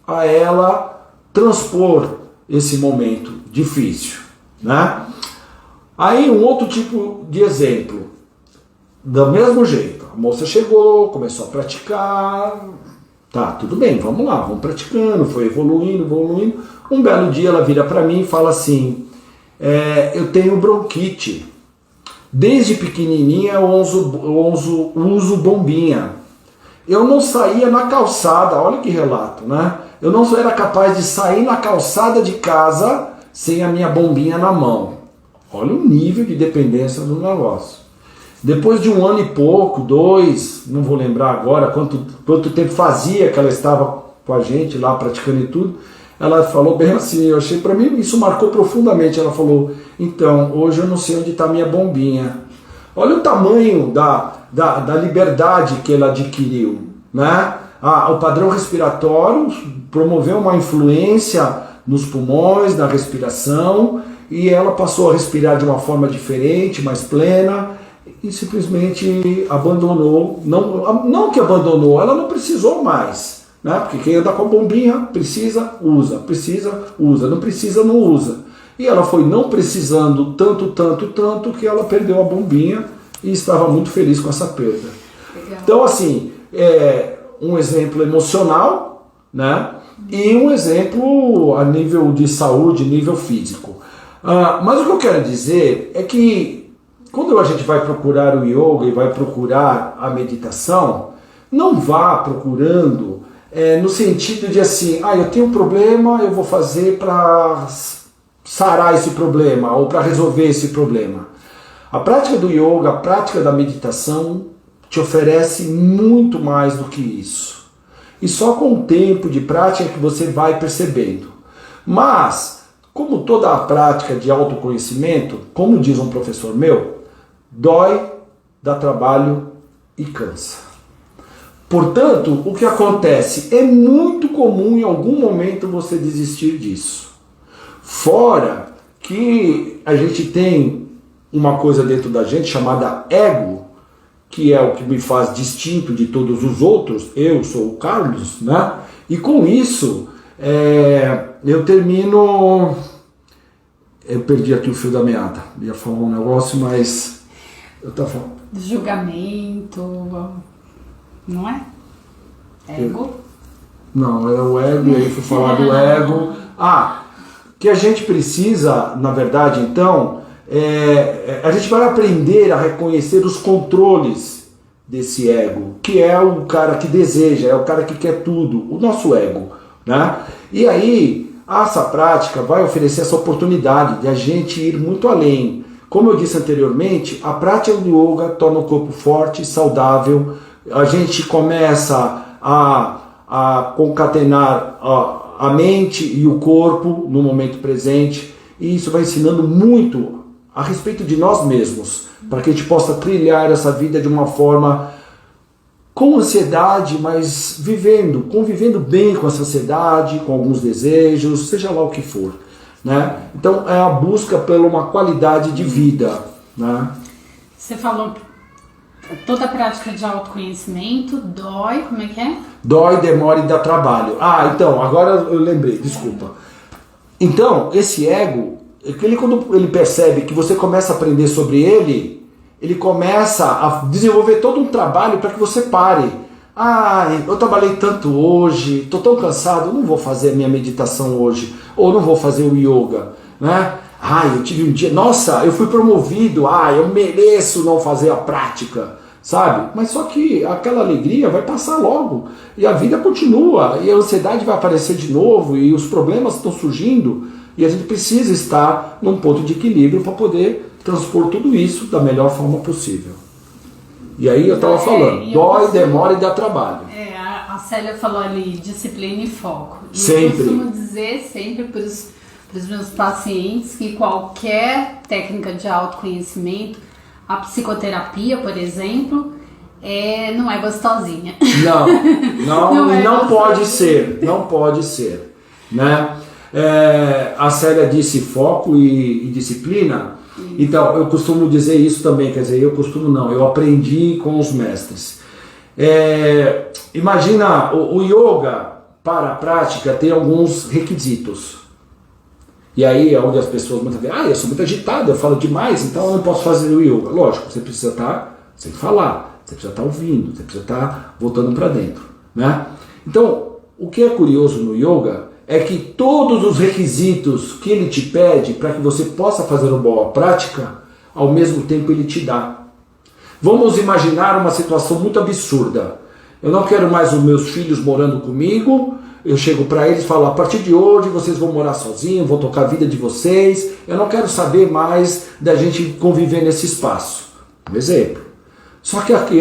a ela transpor esse momento difícil, né? Aí um outro tipo de exemplo, do mesmo jeito, a moça chegou, começou a praticar, tá, tudo bem, vamos lá, vamos praticando, foi evoluindo, um belo dia ela vira para mim e fala assim, eu tenho bronquite, desde pequenininha eu uso bombinha, eu não saía na calçada, olha que relato, né? Eu não era capaz de sair na calçada de casa sem a minha bombinha na mão. Olha o nível de dependência do negócio. Depois de um ano e pouco, 2, não vou lembrar agora quanto tempo fazia que ela estava com a gente lá praticando e tudo, ela falou bem assim, eu achei, para mim isso marcou profundamente. Ela falou, então, hoje eu não sei onde está a minha bombinha. Olha o tamanho da liberdade que ela adquiriu, né? O padrão respiratório promoveu uma influência nos pulmões, na respiração, e ela passou a respirar de uma forma diferente, mais plena, e simplesmente abandonou, não que abandonou, ela não precisou mais, né? Porque quem anda com a bombinha precisa, usa, não precisa, não usa. E ela foi não precisando tanto que ela perdeu a bombinha e estava muito feliz com essa perda. Legal. Então assim, um exemplo emocional, né? E um exemplo a nível de saúde, nível físico. Mas o que eu quero dizer é que quando a gente vai procurar o yoga e vai procurar a meditação, não vá procurando no sentido de assim, eu tenho um problema, eu vou fazer para sarar esse problema ou para resolver esse problema. A prática do yoga, a prática da meditação te oferece muito mais do que isso. E só com o tempo de prática que você vai percebendo. Mas, como toda a prática de autoconhecimento, como diz um professor meu, dói, dá trabalho e cansa. Portanto, o que acontece? É muito comum em algum momento você desistir disso. Fora que a gente tem uma coisa dentro da gente chamada ego, que é o que me faz distinto de todos os outros, eu sou o Carlos, né? E com isso, eu termino... Eu perdi aqui o fio da meada, ia falar um negócio, mas... Eu tava falando... Julgamento, não é? Ego? Não, era o ego, e aí fui falar do ego. Que a gente precisa, na verdade, então, a gente vai aprender a reconhecer os controles desse ego, que é o cara que deseja, é o cara que quer tudo, o nosso ego, né? E aí, essa prática vai oferecer essa oportunidade de a gente ir muito além. Como eu disse anteriormente, a prática do yoga torna o corpo forte, saudável, a gente começa a concatenar a mente e o corpo no momento presente, e isso vai ensinando muito a respeito de nós mesmos, para que a gente possa trilhar essa vida de uma forma com ansiedade, mas convivendo bem com essa ansiedade, com alguns desejos, seja lá o que for, né? Então é a busca por uma qualidade de vida, né? Você falou toda prática de autoconhecimento dói, como é que é? Dói, demora e dá trabalho. Então, agora eu lembrei, desculpa. Então, esse ego, quando ele percebe que você começa a aprender sobre ele começa a desenvolver todo um trabalho para que você pare. Eu trabalhei tanto hoje, estou tão cansado, não vou fazer a minha meditação hoje, ou não vou fazer o yoga, né? Eu tive um dia, nossa, eu fui promovido, eu mereço não fazer a prática, sabe? Mas só que aquela alegria vai passar logo, e a vida continua, e a ansiedade vai aparecer de novo, e os problemas estão surgindo, e a gente precisa estar num ponto de equilíbrio para poder transpor tudo isso da melhor forma possível. E aí eu estava falando, dói, demora e dá trabalho. A Célia falou ali, disciplina e foco. E sempre. Eu costumo dizer sempre para os meus pacientes que qualquer técnica de autoconhecimento, a psicoterapia, por exemplo, não é gostosinha. Não pode ser, né? A Célia disse foco e disciplina. Então, eu costumo dizer isso também, quer dizer, eu aprendi com os mestres. Imagina, o yoga, para a prática, tem alguns requisitos. E aí é onde as pessoas muitas vezes, eu sou muito agitado, eu falo demais, então eu não posso fazer o yoga. Lógico, você precisa estar sem falar, você precisa estar ouvindo, você precisa estar voltando para dentro, né? Então, o que é curioso no yoga é que todos os requisitos que ele te pede para que você possa fazer uma boa prática, ao mesmo tempo ele te dá. Vamos imaginar uma situação muito absurda. Eu não quero mais os meus filhos morando comigo, eu chego para eles e falo, a partir de hoje vocês vão morar sozinhos, vão tocar a vida de vocês, eu não quero saber mais da gente conviver nesse espaço. Um exemplo. Só que aqui,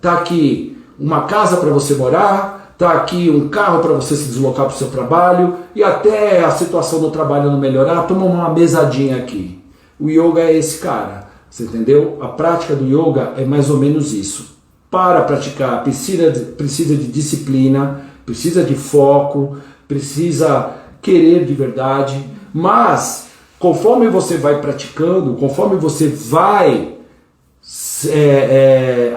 tá aqui uma casa para você morar, tá aqui um carro para você se deslocar para o seu trabalho, e até a situação do trabalho não melhorar, toma uma mesadinha aqui. O yoga é esse cara, você entendeu? A prática do yoga é mais ou menos isso. Para praticar, precisa de disciplina, precisa de foco, precisa querer de verdade, mas conforme você vai praticando, conforme você vai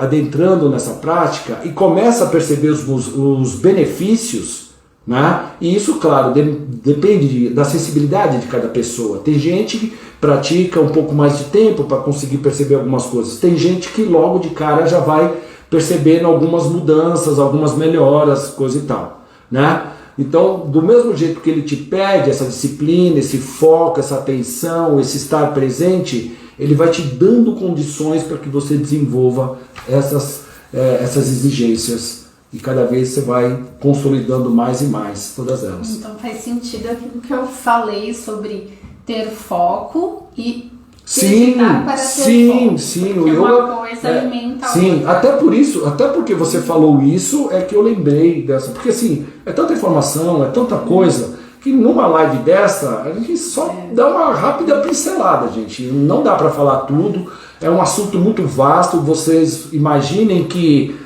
adentrando nessa prática e começa a perceber os benefícios, né? E isso, claro, depende da sensibilidade de cada pessoa. Tem gente que pratica um pouco mais de tempo para conseguir perceber algumas coisas. Tem gente que logo de cara já vai percebendo algumas mudanças, algumas melhoras, coisa e tal, né? Então, do mesmo jeito que ele te pede essa disciplina, esse foco, essa atenção, esse estar presente, ele vai te dando condições para que você desenvolva essas exigências, e cada vez você vai consolidando mais e mais todas elas. Então faz sentido aquilo que eu falei sobre ter foco e sim, o yoga, uma coisa alimenta a sim, outra. até porque você falou isso, é que eu lembrei dessa, porque assim, é tanta informação, é tanta coisa, que numa live dessa, a gente só dá uma rápida pincelada, gente, não dá para falar tudo, é um assunto muito vasto. Vocês imaginem que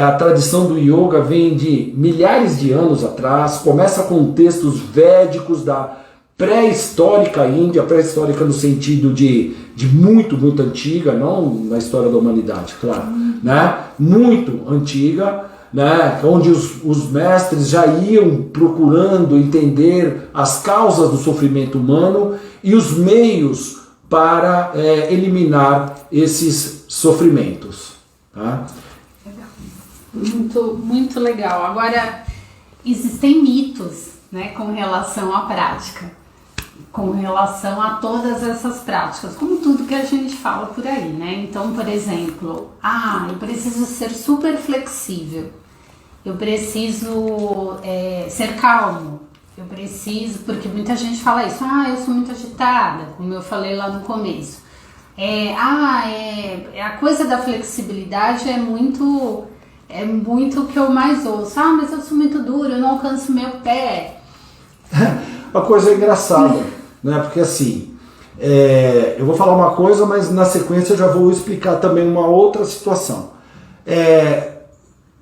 a tradição do yoga vem de milhares de anos atrás, começa com textos védicos da pré-histórica índia, pré-histórica no sentido de muito, muito antiga, não na história da humanidade, claro, né? Muito antiga, né? Onde os mestres já iam procurando entender as causas do sofrimento humano e os meios para eliminar esses sofrimentos. Tá? Muito, muito legal. Agora, existem mitos, né, com relação à prática, com relação a todas essas práticas, como tudo que a gente fala por aí, né? Então, por exemplo, eu preciso ser super flexível, eu preciso ser calmo, eu preciso, porque muita gente fala isso, eu sou muito agitada, como eu falei lá no começo. A coisa da flexibilidade é muito o que eu mais ouço. Mas eu sou muito dura, eu não alcanço meu pé. Uma coisa engraçada, né? Porque assim, eu vou falar uma coisa, mas na sequência eu já vou explicar também uma outra situação.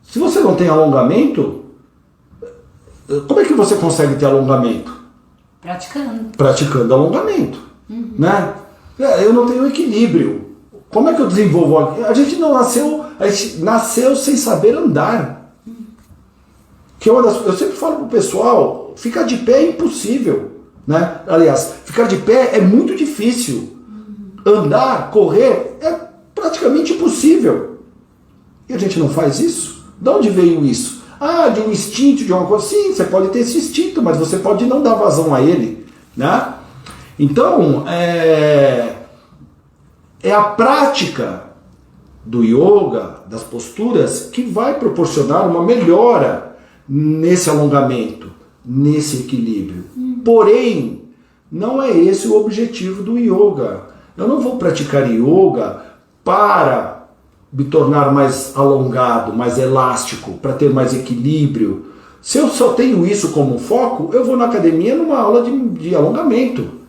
Se você não tem alongamento, como é que você consegue ter alongamento? Praticando alongamento, né? Eu não tenho equilíbrio. Como é que eu desenvolvo? A gente nasceu sem saber andar. Eu sempre falo pro pessoal, ficar de pé é impossível, né? Aliás, ficar de pé é muito difícil. Andar, correr é praticamente impossível. E a gente não faz isso? De onde veio isso? De um instinto, de uma coisa. Sim, você pode ter esse instinto, mas você pode não dar vazão a ele, né? Então, é a prática do yoga, das posturas, que vai proporcionar uma melhora nesse alongamento, nesse equilíbrio. Porém, não é esse o objetivo do yoga. Eu não vou praticar yoga para me tornar mais alongado, mais elástico, para ter mais equilíbrio. Se eu só tenho isso como foco, eu vou na academia numa aula de alongamento.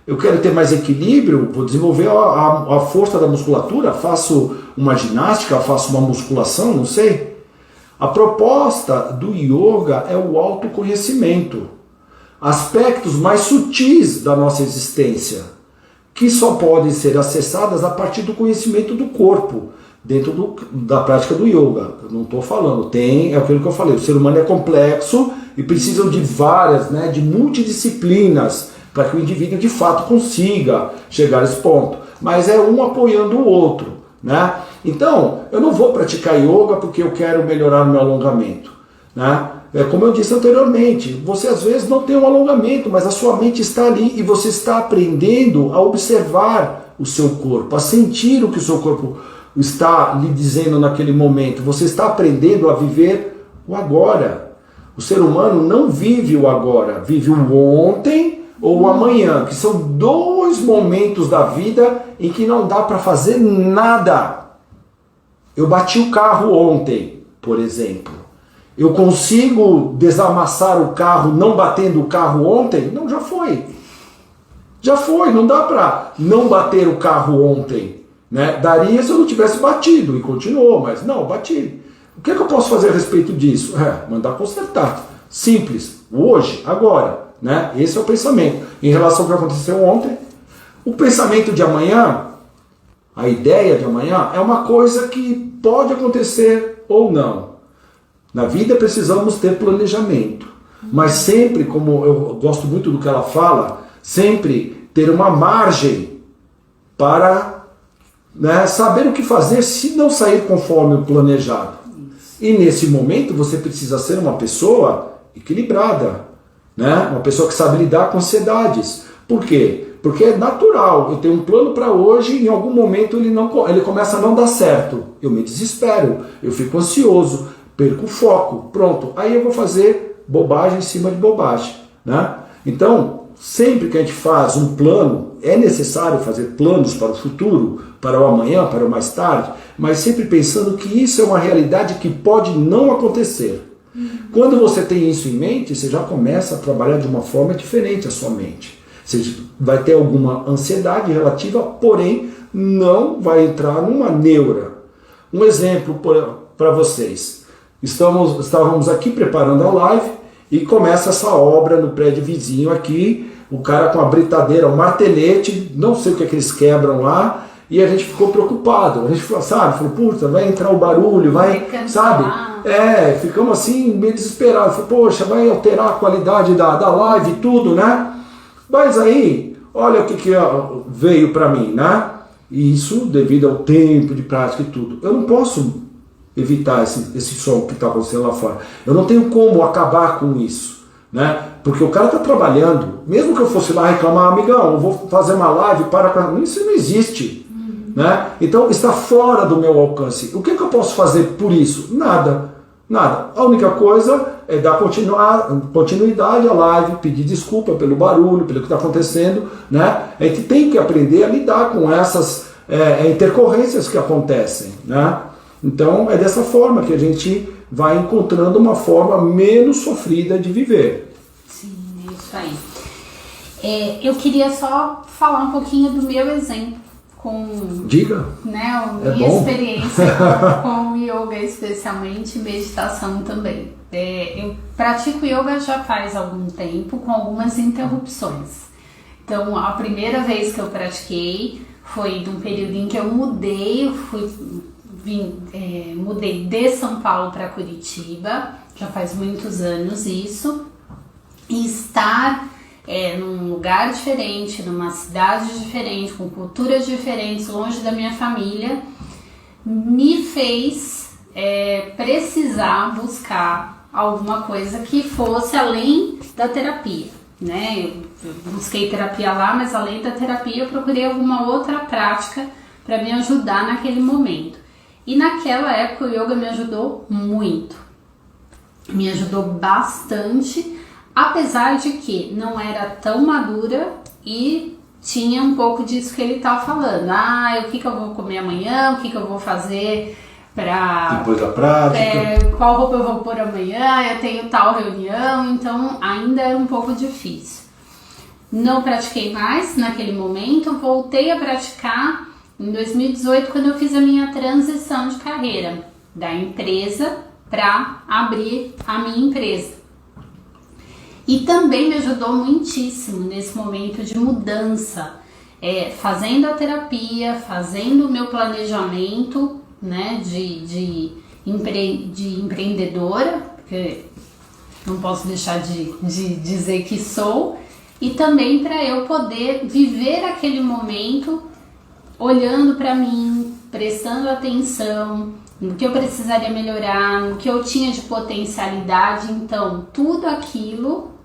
Eu quero ter mais equilíbrio, vou desenvolver a força da musculatura, faço uma ginástica, faço uma musculação, não sei. A proposta do yoga é o autoconhecimento. Aspectos mais sutis da nossa existência, que só podem ser acessadas a partir do conhecimento do corpo, dentro da prática do yoga. Eu não estou falando, é aquilo que eu falei, o ser humano é complexo e precisa de várias, de multidisciplinas, para que o indivíduo de fato consiga chegar a esse ponto. Mas é um apoiando o outro, né? Então, eu não vou praticar yoga porque eu quero melhorar o meu alongamento, né? Como eu disse anteriormente, você às vezes não tem um alongamento, mas a sua mente está ali e você está aprendendo a observar o seu corpo, a sentir o que o seu corpo está lhe dizendo naquele momento. Você está aprendendo a viver o agora. O ser humano não vive o agora, vive o ontem ou o amanhã, que são dois momentos da vida em que não dá para fazer nada. Eu bati o carro ontem, por exemplo. Eu consigo desamassar o carro não batendo o carro ontem? Não, já foi. Já foi, não dá para não bater o carro ontem, né? Daria se eu não tivesse batido, e continuou, mas não, bati. O que é que eu posso fazer a respeito disso? Mandar consertar. Simples, hoje, agora. Né? Esse é o pensamento. Em relação ao que aconteceu ontem, o pensamento de amanhã, a ideia de amanhã, é uma coisa que pode acontecer ou não. Na vida precisamos ter planejamento, mas sempre, como eu gosto muito do que ela fala, sempre ter uma margem para saber o que fazer se não sair conforme o planejado. E nesse momento você precisa ser uma pessoa equilibrada, né? Uma pessoa que sabe lidar com ansiedades. Por quê? Porque é natural. Eu tenho um plano para hoje e em algum momento ele começa a não dar certo. Eu me desespero, eu fico ansioso, perco o foco. Pronto, aí eu vou fazer bobagem em cima de bobagem, né? Então, sempre que a gente faz um plano, é necessário fazer planos para o futuro, para o amanhã, para o mais tarde, mas sempre pensando que isso é uma realidade que pode não acontecer. Quando você tem isso em mente, você já começa a trabalhar de uma forma diferente a sua mente. Você vai ter alguma ansiedade relativa, porém não vai entrar numa neura. Um exemplo para vocês. Estávamos aqui preparando a live e começa essa obra no prédio vizinho aqui, o cara com a britadeira, o martelete, não sei o que é que eles quebram lá, e a gente ficou preocupado. A gente falou, sabe, puta, vai entrar o barulho, vai, sabe? Ficamos assim, meio desesperados. Falei, poxa, vai alterar a qualidade da live e tudo, né? Mas aí, olha o que veio para mim, né? E isso devido ao tempo de prática e tudo. Eu não posso evitar esse som que está acontecendo lá fora. Eu não tenho como acabar com isso, né? Porque o cara está trabalhando. Mesmo que eu fosse lá reclamar, amigão, eu vou fazer uma live, isso não existe. Né? Então está fora do meu alcance. O que eu posso fazer por isso? Nada. A única coisa é dar continuidade à live, pedir desculpa pelo barulho, pelo que está acontecendo, né? A gente tem que aprender a lidar com essas intercorrências que acontecem, né? Então é dessa forma que a gente vai encontrando uma forma menos sofrida de viver. Sim, é isso aí. Eu queria só falar um pouquinho do meu exemplo. Diga. Né, minha experiência com yoga, especialmente meditação também. Eu pratico yoga já faz algum tempo, com algumas interrupções. Então, a primeira vez que eu pratiquei foi num período em que eu mudei, mudei de São Paulo para Curitiba, já faz muitos anos isso, e estar num lugar diferente, numa cidade diferente, com culturas diferentes, longe da minha família, me fez precisar buscar alguma coisa que fosse além da terapia, né? Eu busquei terapia lá, mas além da terapia eu procurei alguma outra prática para me ajudar naquele momento. E naquela época o yoga me ajudou muito, me ajudou bastante. Apesar de que não era tão madura e tinha um pouco disso que ele estava falando. O que eu vou comer amanhã, o que eu vou fazer para... Depois da prática. Qual roupa eu vou pôr amanhã, eu tenho tal reunião, então ainda era um pouco difícil. Não pratiquei mais naquele momento, voltei a praticar em 2018, quando eu fiz a minha transição de carreira da empresa para abrir a minha empresa. E também me ajudou muitíssimo nesse momento de mudança, fazendo a terapia, fazendo o meu planejamento, né, de empreendedora, porque não posso deixar de dizer que sou, e também para eu poder viver aquele momento olhando para mim, prestando atenção no que eu precisaria melhorar, no que eu tinha de potencialidade. Então, tudo aquilo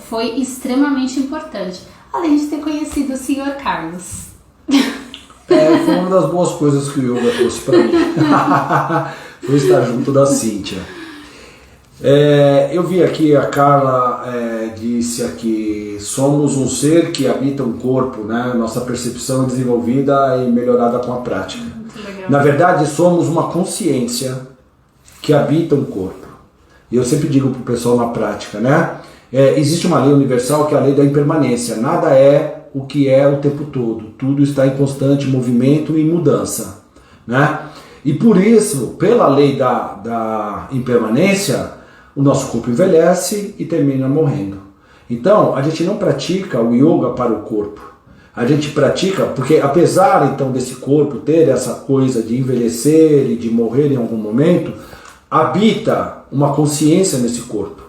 foi extremamente importante, além de ter conhecido o Sr. Carlos. Foi uma das boas coisas que o yoga trouxe para mim. Foi estar junto da Cíntia. Eu vi aqui, a Carla disse aqui, somos um ser que habita um corpo, né? Nossa percepção é desenvolvida e melhorada com a prática. Muito legal. Na verdade, somos uma consciência que habita um corpo. E eu sempre digo para o pessoal na prática, né? Existe uma lei universal que é a lei da impermanência. Nada é o que é o tempo todo. Tudo está em constante movimento e mudança, né? E por isso, pela lei da impermanência, o nosso corpo envelhece e termina morrendo. Então, a gente não pratica o yoga para o corpo. A gente pratica porque, apesar então desse corpo ter essa coisa de envelhecer e de morrer em algum momento, habita uma consciência nesse corpo.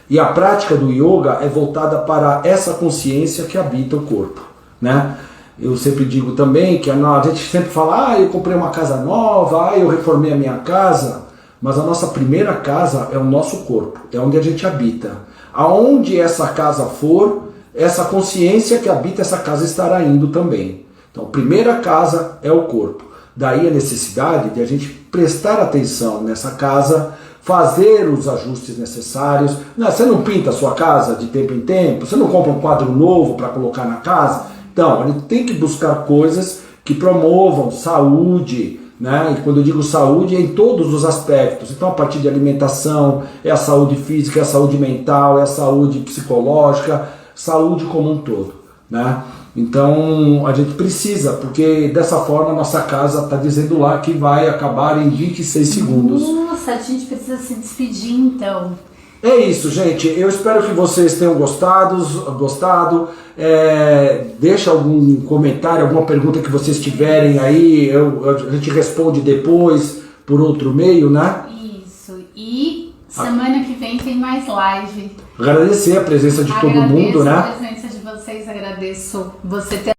E a prática do yoga é voltada para essa consciência que habita o corpo, né? Eu sempre digo também que a gente sempre fala, eu comprei uma casa nova, eu reformei a minha casa, mas a nossa primeira casa é o nosso corpo, é onde a gente habita. Aonde essa casa for, essa consciência que habita essa casa estará indo também. Então, a primeira casa é o corpo. Daí a necessidade de a gente prestar atenção nessa casa, fazer os ajustes necessários. Você não pinta a sua casa de tempo em tempo? Você não compra um quadro novo para colocar na casa? Então, a gente tem que buscar coisas que promovam saúde, né? E quando eu digo saúde, é em todos os aspectos. Então, a partir de alimentação, é a saúde física, é a saúde mental, é a saúde psicológica, saúde como um todo, né? Então, a gente precisa, porque dessa forma a nossa casa está dizendo lá que vai acabar em 26 segundos. Nossa, a gente precisa se despedir então. É isso, gente. Eu espero que vocês tenham gostado. Deixa algum comentário, alguma pergunta que vocês tiverem aí. A gente responde depois por outro meio, né? Isso. E semana que vem tem mais live. Agradecer a presença de todo mundo, né? Agradeço a presença de vocês, agradeço você ter